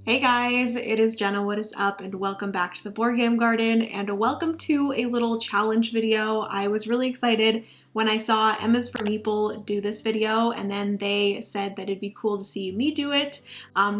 Hey guys, it is Jenna, what is up, and welcome back to the Board Game Garden, and welcome to a little challenge video. I was really excited when I saw M Is For Meeple do this video, and then they said that it'd be cool to see me do it.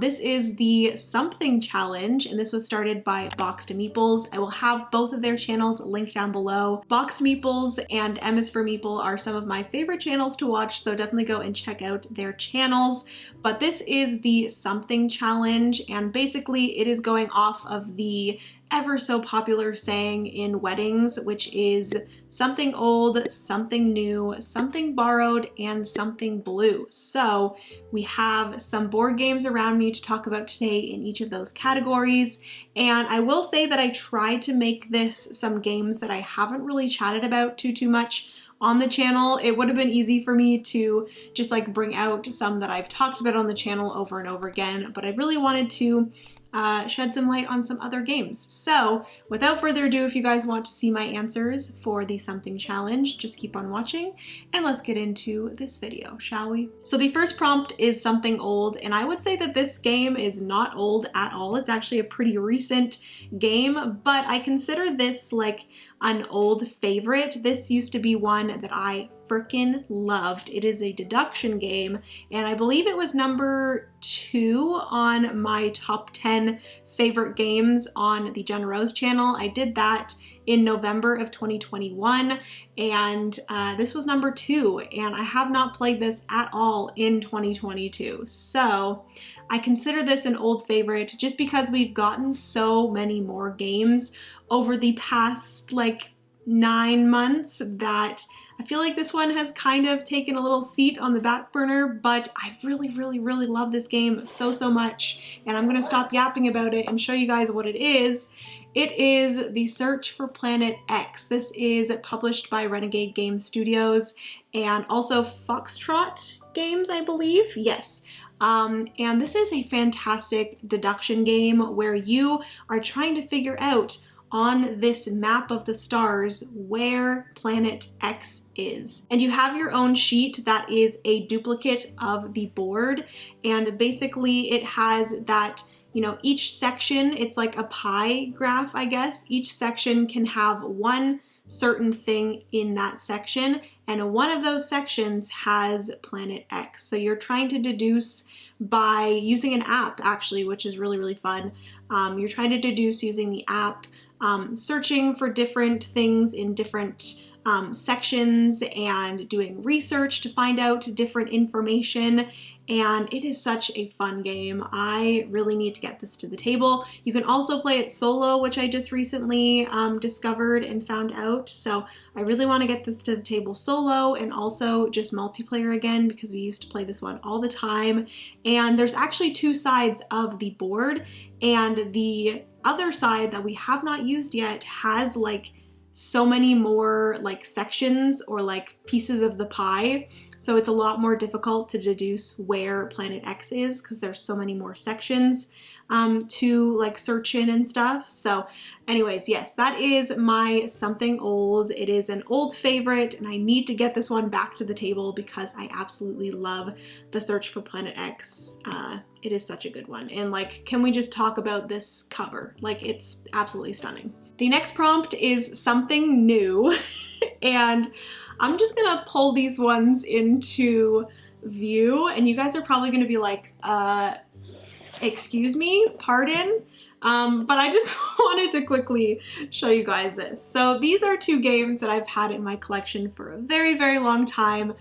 This is the Something Challenge, and this was started by Boxed Meeples. I will have both of their channels linked down below. Boxed Meeples and M Is For Meeple are some of my favorite channels to watch, so definitely go and check out their channels. But this is the Something Challenge, and basically it is going off of the ever so popular saying in weddings, which is something old, something new, something borrowed, and something blue. So we have some board games around me to talk about today in each of those categories. And I will say that I tried to make this some games that I haven't really chatted about too much on the channel. It would have been easy for me to just like bring out some that I've talked about on the channel over and over again, but I really wanted to shed some light on some other games. So without further ado, if you guys want to see my answers for the Something Challenge, just keep on watching and let's get into this video, shall we? So the first prompt is something old, and I would say that this game is not old at all. It's actually a pretty recent game, but I consider this like an old favorite. This used to be one that I freaking loved. It is a deduction game, and I believe it was number 2 on my top 10 favorite games on the Jen Rose channel. I did that in November of 2021, and this was number 2, and I have not played this at all in 2022. So I consider this an old favorite just because we've gotten so many more games over the past like 9 months that I feel like this one has kind of taken a little seat on the back burner, but I really love this game so much, and I'm gonna stop yapping about it and show you guys what it is. It is The Search for Planet X. This is published by Renegade Game Studios and also Foxtrot Games, I believe. Yes. And this is a fantastic deduction game where you are trying to figure out on this map of the stars where Planet X is. And you have your own sheet that is a duplicate of the board, and basically it has that, you know, each section, it's like a pie graph, I guess. Each section can have one certain thing in that section, and one of those sections has Planet X. So you're trying to deduce by using an app, actually, which is really fun. You're trying to deduce using the app, searching for different things in different sections and doing research to find out different information, and it is such a fun game. I really need to get this to the table. You can also play it solo, which I just recently discovered and found out, so I really want to get this to the table solo and also just multiplayer again, because we used to play this one all the time. And there's actually 2 sides of the board, and the other side that we have not used yet has like so many more like sections or like pieces of the pie, so it's a lot more difficult to deduce where Planet X is because there's so many more sections to like search in and stuff. So anyways, yes, that is my something old. It is an old favorite, and I need to get this one back to the table because I absolutely love The Search for Planet X. It is such a good one, and like, can we just talk about this cover? Like, it's absolutely stunning. The next prompt is something new, and I'm just gonna pull these ones into view, and you guys are probably gonna be like, excuse me, pardon? But I just wanted to quickly show you guys this. So these are 2 games that I've had in my collection for a very long time.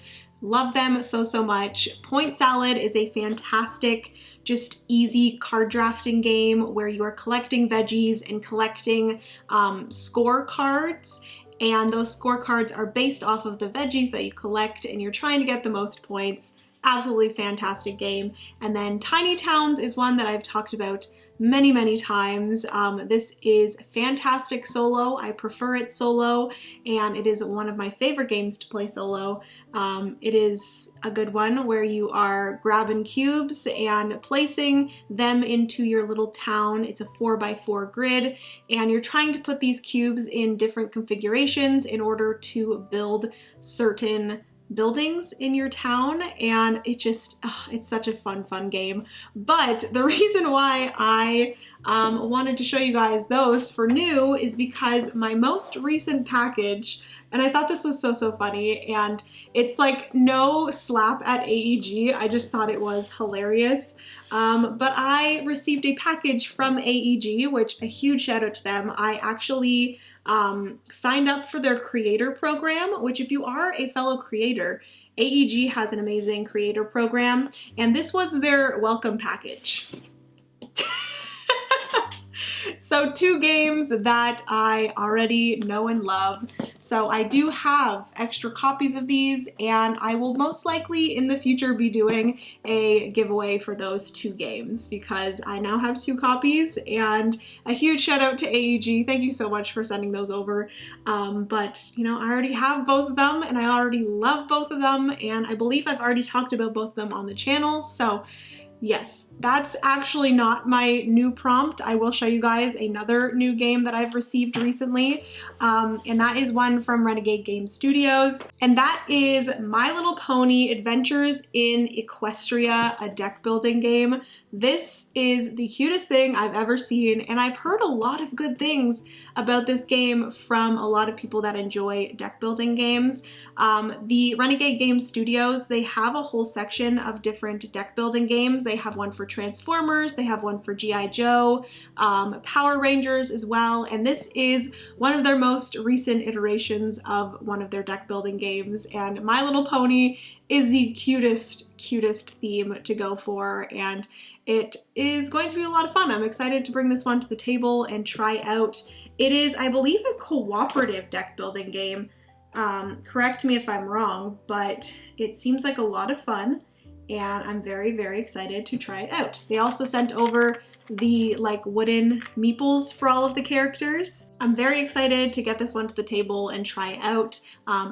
Love them so much. Point Salad is a fantastic, just easy card drafting game where you are collecting veggies and collecting scorecards, and those scorecards are based off of the veggies that you collect, and you're trying to get the most points. Absolutely fantastic game. And then Tiny Towns is one that I've talked about many times. This is fantastic solo. I prefer it solo, and it is one of my favorite games to play solo. It is a good one where you are grabbing cubes and placing them into your little town. It's a 4x4 grid, and you're trying to put these cubes in different configurations in order to build certain buildings in your town, and it's such a fun game. But the reason why I wanted to show you guys those for new is because my most recent package, and I thought this was so funny, and it's like no slap at AEG, I just thought it was hilarious. But I received a package from AEG, which a huge shout out to them. I actually signed up for their creator program, which if you are a fellow creator, AEG has an amazing creator program, and this was their welcome package. So 2 games that I already know and love. So I do have extra copies of these, and I will most likely in the future be doing a giveaway for those 2 games because I now have 2 copies, and a huge shout out to AEG. Thank you so much for sending those over. But you know, I already have both of them and I already love both of them, and I believe I've already talked about both of them on the channel. So yes, that's actually not my new prompt. I will show you guys another new game that I've received recently, and that is one from Renegade Game Studios, and that is My Little Pony Adventures in Equestria, a deck building game. This is the cutest thing I've ever seen, and I've heard a lot of good things about this game from a lot of people that enjoy deck building games. The Renegade Game Studios, they have a whole section of different deck building games. They have one for Transformers, they have one for G.I. Joe, Power Rangers as well, and this is one of their most recent iterations of one of their deck building games, and My Little Pony is the cutest theme to go for, and it is going to be a lot of fun. I'm excited to bring this one to the table and try out. It is, I believe, a cooperative deck building game. Correct me if I'm wrong, but it seems like a lot of fun, and I'm very excited to try it out. They also sent over the like wooden meeples for all of the characters. I'm very excited to get this one to the table and try it out.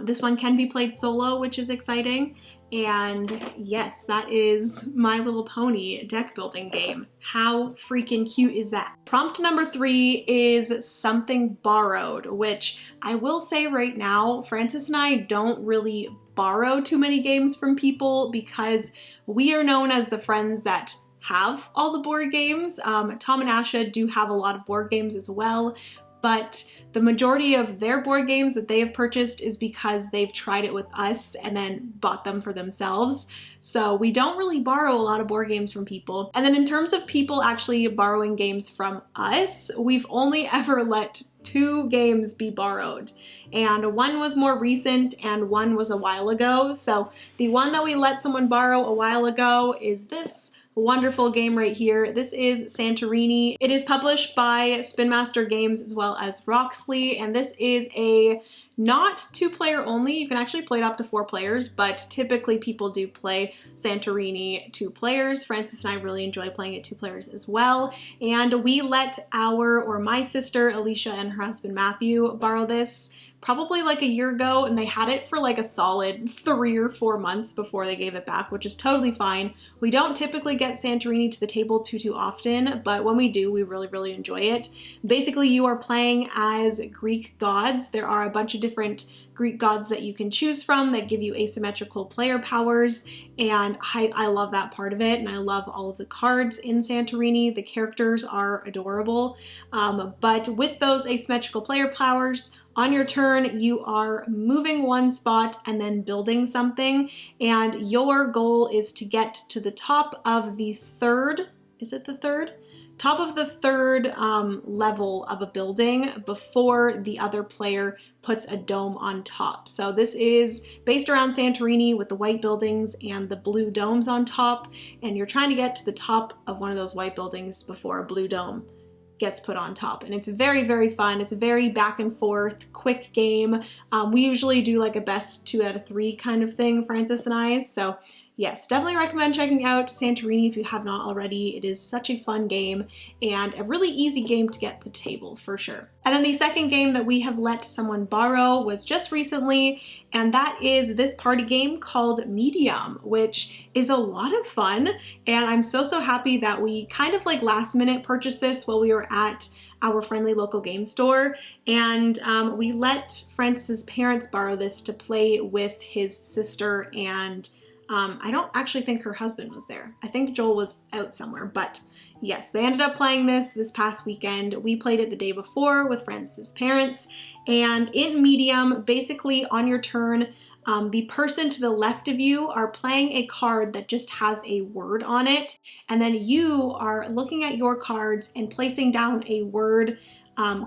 This one can be played solo, which is exciting. And yes, that is My Little Pony deck building game. How freaking cute is that? Prompt number 3 is something borrowed, which I will say right now, Francis and I don't really borrow too many games from people because we are known as the friends that have all the board games. Tom and Asha do have a lot of board games as well, but the majority of their board games that they have purchased is because they've tried it with us and then bought them for themselves. So we don't really borrow a lot of board games from people. And then in terms of people actually borrowing games from us, we've only ever let 2 games be borrowed. And one was more recent and one was a while ago. So the one that we let someone borrow a while ago is this wonderful game right here. This is Santorini. It is published by Spin Master Games as well as Roxley, and this is a not 2-player only. You can actually play it up to 4 players, but typically people do play Santorini 2 players. Francis and I really enjoy playing it 2 players as well. And we let my sister Alicia and her husband Matthew borrow this probably like a year ago, and they had it for like a solid 3 or 4 months before they gave it back, which is totally fine. We don't typically get Santorini to the table too often, but when we do, we really enjoy it. Basically, you are playing as Greek gods. There are a bunch of different Greek gods that you can choose from that give you asymmetrical player powers, and I love that part of it, and I love all of the cards in Santorini. The characters are adorable, but with those asymmetrical player powers, on your turn, you are moving one spot and then building something, and your goal is to get to the top of the third, is it the third? Top of the third level of a building before the other player puts a dome on top. So this is based around Santorini with the white buildings and the blue domes on top, and you're trying to get to the top of one of those white buildings before a blue dome gets put on top. And it's very fun. It's a very back and forth, quick game. We usually do like a best 2 out of 3 kind of thing, Francis and I. So yes, definitely recommend checking out Santorini if you have not already. It is such a fun game and a really easy game to get to the table for sure. And then the second game that we have let someone borrow was just recently, and that is this party game called Medium, which is a lot of fun. And I'm so happy that we kind of like last minute purchased this while we were at our friendly local game store. And we let Francis's parents borrow this to play with his sister, and I don't actually think her husband was there. I think Joel was out somewhere, but yes, they ended up playing this past weekend. We played it the day before with Francis's parents, and in Medium, basically on your turn, the person to the left of you are playing a card that just has a word on it, and then you are looking at your cards and placing down a word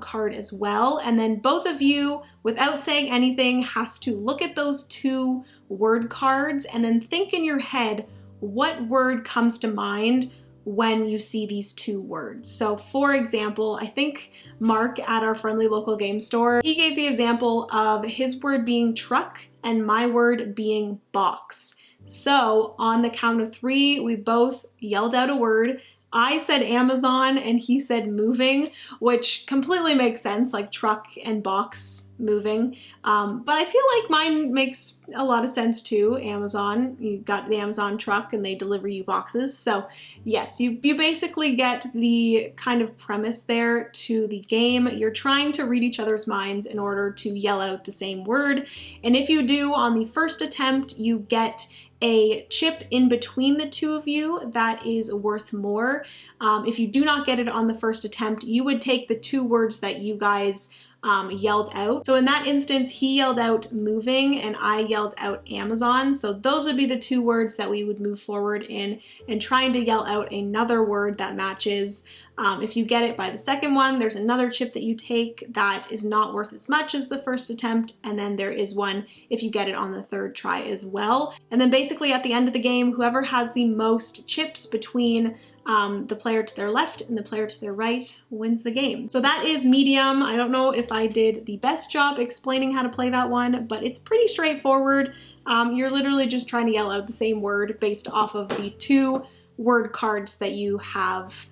card as well. And then both of you, without saying anything, has to look at those two word cards and then think in your head what word comes to mind when you see these two words. So for example, I think Mark at our friendly local game store, he gave the example of his word being truck and my word being box. So on the count of 3, we both yelled out a word. I said Amazon and he said moving, which completely makes sense, like truck and box, moving. But I feel like mine makes a lot of sense too. Amazon, you got the Amazon truck and they deliver you boxes. So yes, you basically get the kind of premise there to the game. You're trying to read each other's minds in order to yell out the same word. And if you do on the first attempt, you get a chip in between the two of you that is worth more. If you do not get it on the first attempt, you would take the 2 words that you guys yelled out. So in that instance, he yelled out moving and I yelled out Amazon. So those would be the 2 words that we would move forward in, and trying to yell out another word that matches. If you get it by the second one, there's another chip that you take that is not worth as much as the first attempt, and then there is one if you get it on the 3rd try as well. And then basically at the end of the game, whoever has the most chips between the player to their left and the player to their right wins the game. So that is Medium. I don't know if I did the best job explaining how to play that one, but it's pretty straightforward. You're literally just trying to yell out the same word based off of the 2 word cards that you have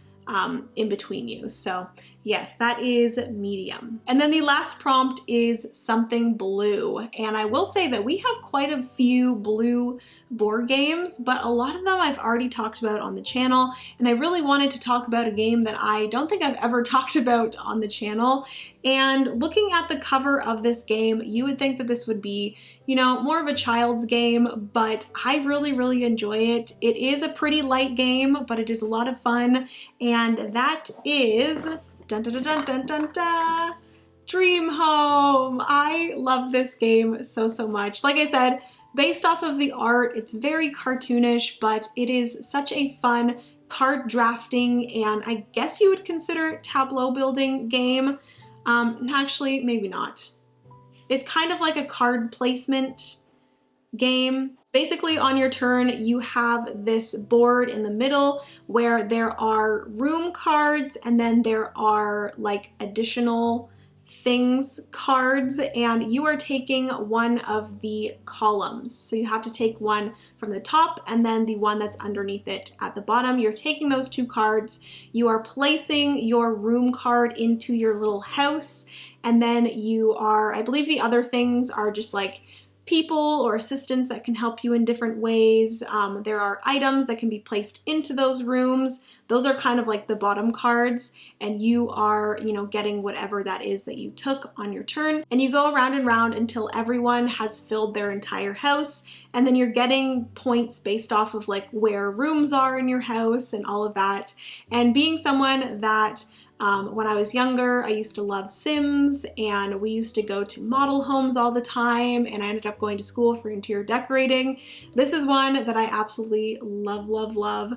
in between you. So yes, that is Medium. And then the last prompt is something blue. And I will say that we have quite a few blue board games, but a lot of them I've already talked about on the channel. And I really wanted to talk about a game that I don't think I've ever talked about on the channel. And looking at the cover of this game, you would think that this would be, you know, more of a child's game, but I really enjoy it. It is a pretty light game, but it is a lot of fun. And that is dun, dun, dun, dun, dun, dun, Dream Home. I love this game so much. Like I said, based off of the art, it's very cartoonish, but it is such a fun card drafting and I guess you would consider it tableau building game. Actually, maybe not. It's kind of like a card placement game. Basically on your turn, you have this board in the middle where there are room cards and then there are like additional things cards, and you are taking one of the columns. So you have to take one from the top and then the one that's underneath it at the bottom. You're taking those 2 cards, you are placing your room card into your little house, and then you are, I believe the other things are just like people or assistants that can help you in different ways. There are items that can be placed into those rooms. Those are kind of like the bottom cards, and you are, you know, getting whatever that is that you took on your turn. And you go around and round until everyone has filled their entire house, and then you're getting points based off of like where rooms are in your house and all of that. And being someone that when I was younger, I used to love Sims, and we used to go to model homes all the time, and I ended up going to school for interior decorating. This is one that I absolutely love.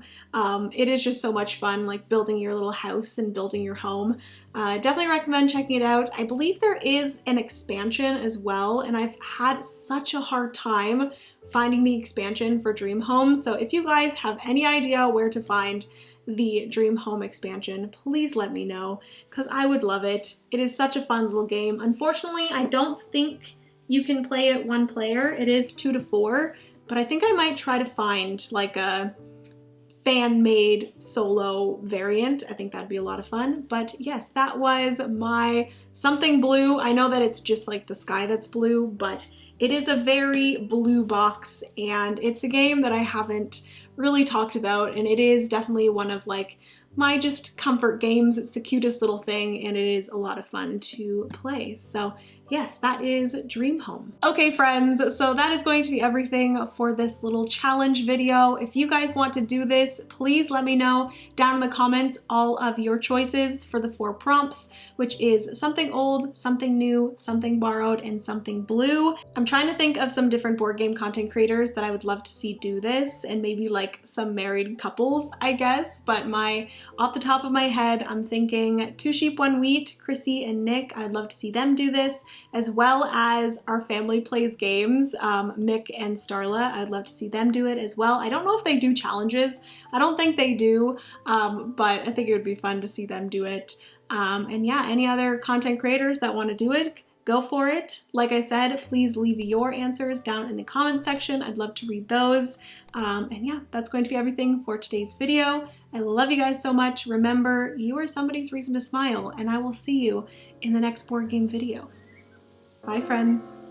It is just so much fun, like building your little house and building your home. Definitely recommend checking it out. I believe there is an expansion as well, and I've had such a hard time finding the expansion for Dream Home. So if you guys have any idea where to find the Dream Home expansion, please let me know, because I would love it. It is such a fun little game. Unfortunately, I don't think you can play it 1 player. It is 2 to 4, but I think I might try to find like a fan-made solo variant. I think that'd be a lot of fun. But yes, that was my something blue. I know that it's just like the sky that's blue, but it is a very blue box, and it's a game that I haven't really talked about, and it is definitely one of like my just comfort games. It's the cutest little thing, and it is a lot of fun to play. So yes, that is Dream Home. Okay friends, so that is going to be everything for this little challenge video. If you guys want to do this, please let me know down in the comments all of your choices for the 4 prompts, which is something old, something new, something borrowed, and something blue. I'm trying to think of some different board game content creators that I would love to see do this, and maybe like some married couples, I guess, but off the top of my head, I'm thinking Two Sheep One Wheat, Chrissy and Nick. I'd love to see them do this, as well as Our Family Plays Games, Mick and Starla. I'd love to see them do it as well. I don't know if they do challenges. I don't think they do, but I think it would be fun to see them do it. And yeah, any other content creators that want to do it, go for it. Like I said, please leave your answers down in the comments section. I'd love to read those. And yeah, that's going to be everything for today's video. I love you guys so much. Remember, you are somebody's reason to smile, and I will see you in the next board game video. Bye, friends.